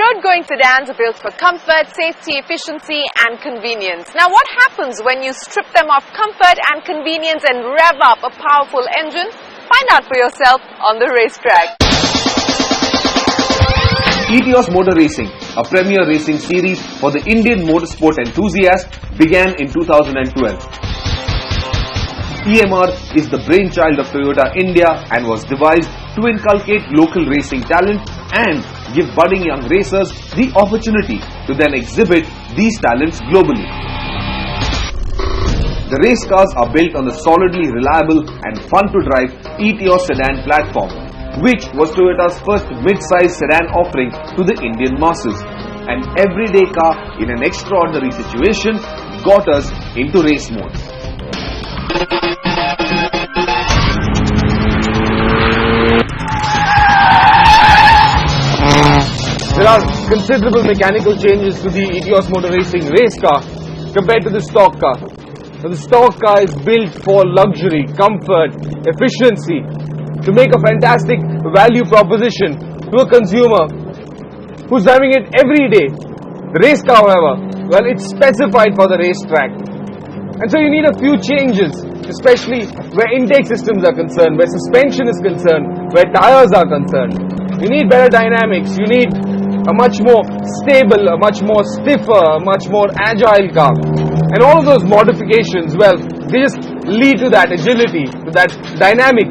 Road-going sedans are built for comfort, safety, efficiency and convenience. Now what happens when you strip them of comfort and convenience and rev up a powerful engine? Find out for yourself on the racetrack. Etios Motor Racing, a premier racing series for the Indian motorsport enthusiast, began in 2012. EMR is the brainchild of Toyota India and was devised to inculcate local racing talent and give budding young racers the opportunity to then exhibit these talents globally. The race cars are built on the solidly reliable and fun-to-drive Etios sedan platform, which was Toyota's first mid-size sedan offering to the Indian masses. An everyday car in an extraordinary situation got us into race mode. There are considerable mechanical changes to the Etios Motor Racing race car compared to the stock car. Now, the stock car is built for luxury, comfort, efficiency, to make a fantastic value proposition to a consumer who's driving it every day. The race car, however, well, it's specified for the racetrack. And so you need a few changes, especially where intake systems are concerned, where suspension is concerned, where tires are concerned. You need better dynamics, you need a much more stable, a much more stiffer, a much more agile car. And all of those modifications, well, they just lead to that agility, to that dynamic.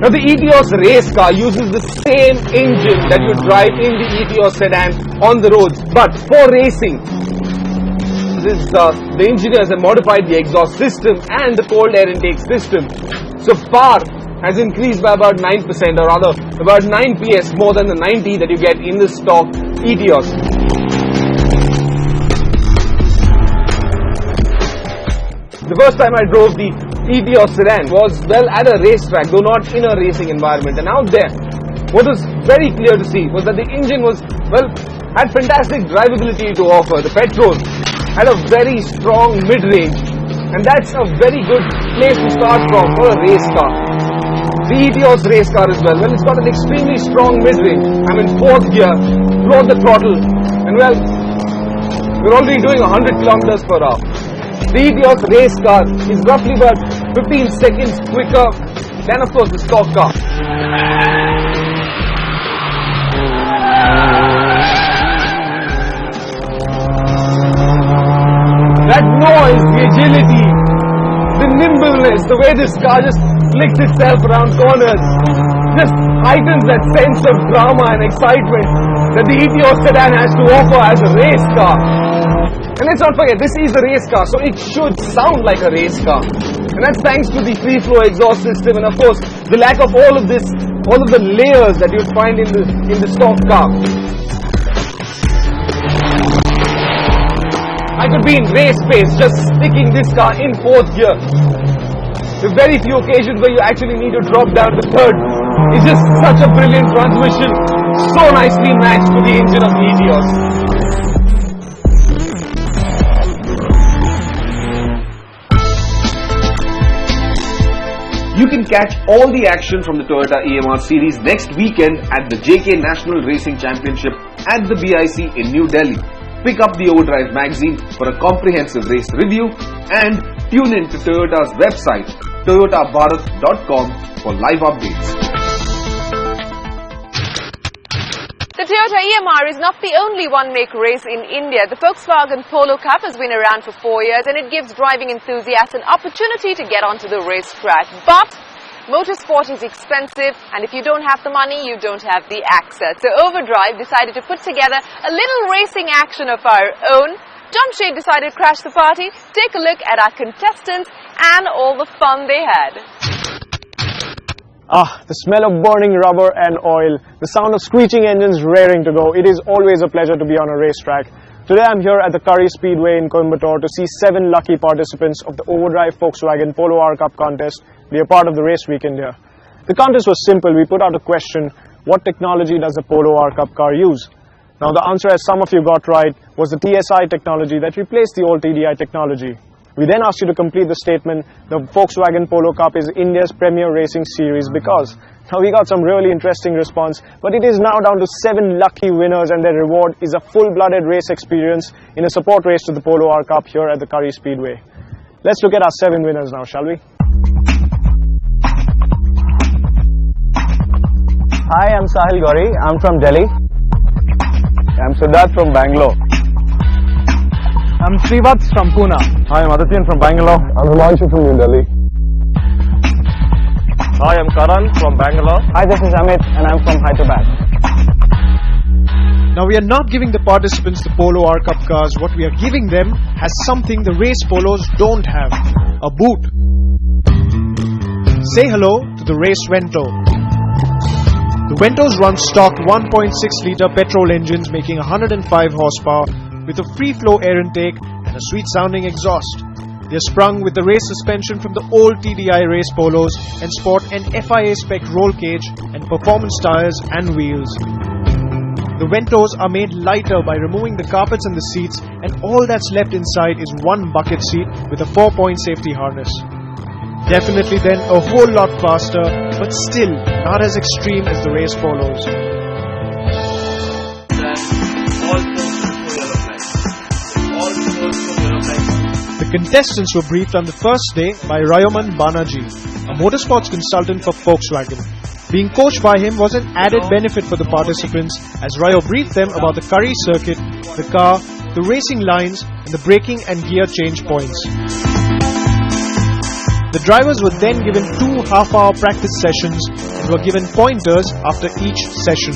Now the Etios race car uses the same engine that you drive in the Etios sedan on the roads, but for racing. The engineers have modified the exhaust system and the cold air intake system. So power has increased by about 9%, or rather about 9 PS more than the 90 that you get in the stock Etios. The first time I drove the Etios sedan was, well, at a racetrack, though not in a racing environment. And out there, what was very clear to see was that the engine was, well, had fantastic drivability to offer. The petrol had a very strong mid-range, and that's a very good place to start from for a race car. The Etios race car as well, it's got an extremely strong mid-range. I'm in 4th gear, load the throttle, and well, we're already doing 100 kilometers per hour. The Etios race car is roughly about 15 seconds quicker than, of course, the stock car. That noise, the agility, the nimbleness, the way this car just flicks itself around corners, just heightens that sense of drama and excitement that the Etios sedan has to offer as a race car. And let's not forget, this is a race car, so it should sound like a race car. And that's thanks to the free flow exhaust system and, of course, the lack of all of the layers that you'd find in the stock car. I could be in race pace just sticking this car in 4th gear. The very few occasions where you actually need to drop down to 3rd. It's just such a brilliant transmission, so nicely matched to the engine of the Etios. You can catch all the action from the Toyota EMR series next weekend at the JK National Racing Championship at the BIC in New Delhi. Pick up the Overdrive magazine for a comprehensive race review and tune in to Toyota's website, toyotabharat.com, for live updates. The Toyota EMR is not the only one-make race in India. The Volkswagen Polo Cup has been around for 4 years and it gives driving enthusiasts an opportunity to get onto the racetrack. But motorsport is expensive, and if you don't have the money, you don't have the access. So Overdrive decided to put together a little racing action of our own. Jamshed decided to crash the party. Take a look at our contestants and all the fun they had. The smell of burning rubber and oil, the sound of screeching engines raring to go. It is always a pleasure to be on a racetrack. Today I'm here at the Curry Speedway in Coimbatore to see 7 lucky participants of the Overdrive Volkswagen Polo Cup contest be a part of the race weekend here. The contest was simple. We put out a question: what technology does the Polo Cup car use? Now the answer, as some of you got right, was the TSI technology that replaced the old TDI technology. We then asked you to complete the statement, the Volkswagen Polo Cup is India's premier racing series because. Now we got some really interesting response, but it is now down to 7 lucky winners and their reward is a full-blooded race experience in a support race to the Polo R Cup here at the Curry Speedway. Let's look at our 7 winners now, shall we? Hi, I'm Sahil Gauri. I'm from Delhi. I'm Siddharth from Bangalore. I'm Srivats from Pune. Hi, I'm Adityan from Bangalore. I'm Himanshu from New Delhi. Hi, I'm Karan from Bangalore. Hi, this is Amit and I'm from Hyderabad. Now we are not giving the participants the Polo R Cup cars. What we are giving them has something the race polos don't have. A boot. Say hello to the race Vento. The Ventos run stock 1.6 litre petrol engines making 105 horsepower with a free flow air intake and a sweet sounding exhaust. They are sprung with the race suspension from the old TDI race polos and sport an FIA spec roll cage and performance tyres and wheels. The Ventos are made lighter by removing the carpets and the seats, and all that's left inside is one bucket seat with a 4-point safety harness. Definitely then a whole lot faster, but still not as extreme as the race polos. The contestants were briefed on the first day by Rayoman Banerjee, a motorsports consultant for Volkswagen. Being coached by him was an added benefit for the participants as Rayo briefed them about the Curry circuit, the car, the racing lines and the braking and gear change points. The drivers were then given 2 half-hour practice sessions and were given pointers after each session.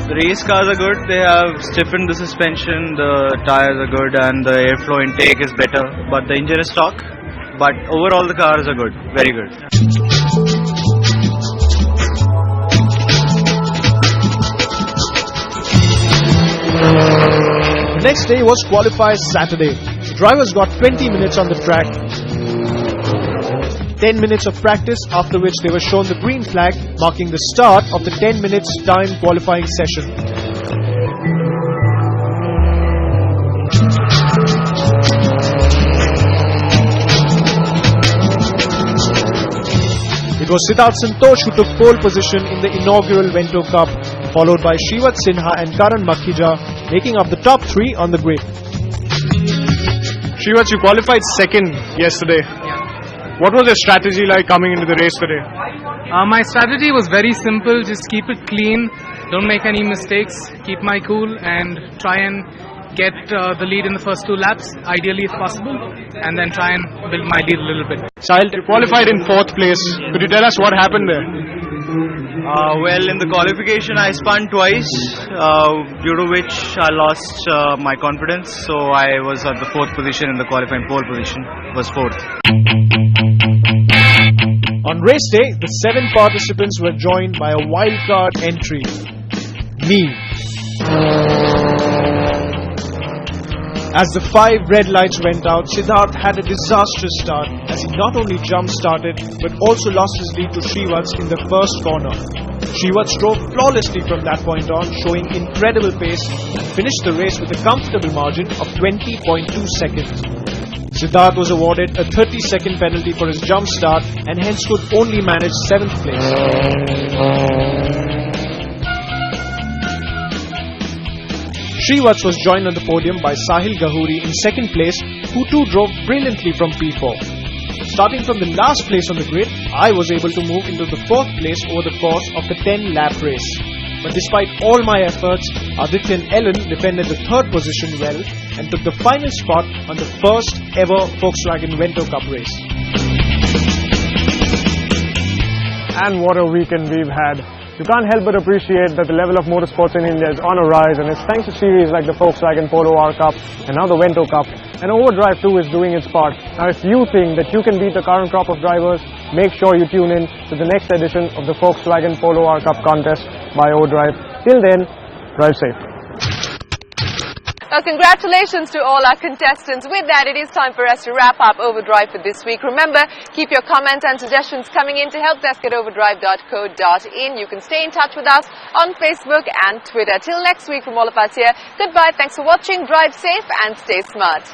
The race cars are good, they have stiffened the suspension, the tires are good and the airflow intake is better, but the engine is stock. But overall the cars are good, very good. The next day was qualifiers Saturday. The drivers got 20 minutes on the track, 10 minutes of practice, after which they were shown the green flag marking the start of the 10 minutes time qualifying session. It was Siddharth Santosh who took pole position in the inaugural Vento Cup, followed by Srivat Sinha and Karan Makhija, making up the top 3 on the grid. Srivat, you qualified second yesterday. What was your strategy like coming into the race today? My strategy was very simple, just keep it clean, don't make any mistakes, keep my cool and try and get the lead in the first 2 laps, ideally if possible, and then try and build my lead a little bit. Sahil, you qualified in 4th place. Could you tell us what happened there? Well, in the qualification I spun twice, due to which I lost my confidence, so I was at the 4th position in the qualifying pole position, was 4th. On race day, the 7 participants were joined by a wildcard entry. Me. As the 5 red lights went out, Siddharth had a disastrous start as he not only jump-started but also lost his lead to Srivats in the first corner. Srivats drove flawlessly from that point on, showing incredible pace and finished the race with a comfortable margin of 20.2 seconds. Siddharth was awarded a 30-second penalty for his jump start and hence could only manage 7th place. Srivats was joined on the podium by Sahil Gahuri in 2nd place, who too drove brilliantly from P4. Starting from the last place on the grid, I was able to move into the 4th place over the course of the 10-lap race. But despite all my efforts, Aditya and Ellen defended the 3rd position well and took the final spot on the first ever Volkswagen Vento Cup race. And what a weekend we've had. You can't help but appreciate that the level of motorsports in India is on a rise, and it's thanks to series like the Volkswagen Polo R Cup and now the Vento Cup. And Overdrive too is doing its part. Now if you think that you can beat the current crop of drivers, make sure you tune in to the next edition of the Volkswagen Polo R Cup contest by Overdrive. Till then, drive safe. Congratulations to all our contestants. With that, it is time for us to wrap up Overdrive for this week. Remember, keep your comments and suggestions coming in to helpdesk@overdrive.co.in. You can stay in touch with us on Facebook and Twitter. Till next week from all of us here, goodbye, thanks for watching, drive safe and stay smart.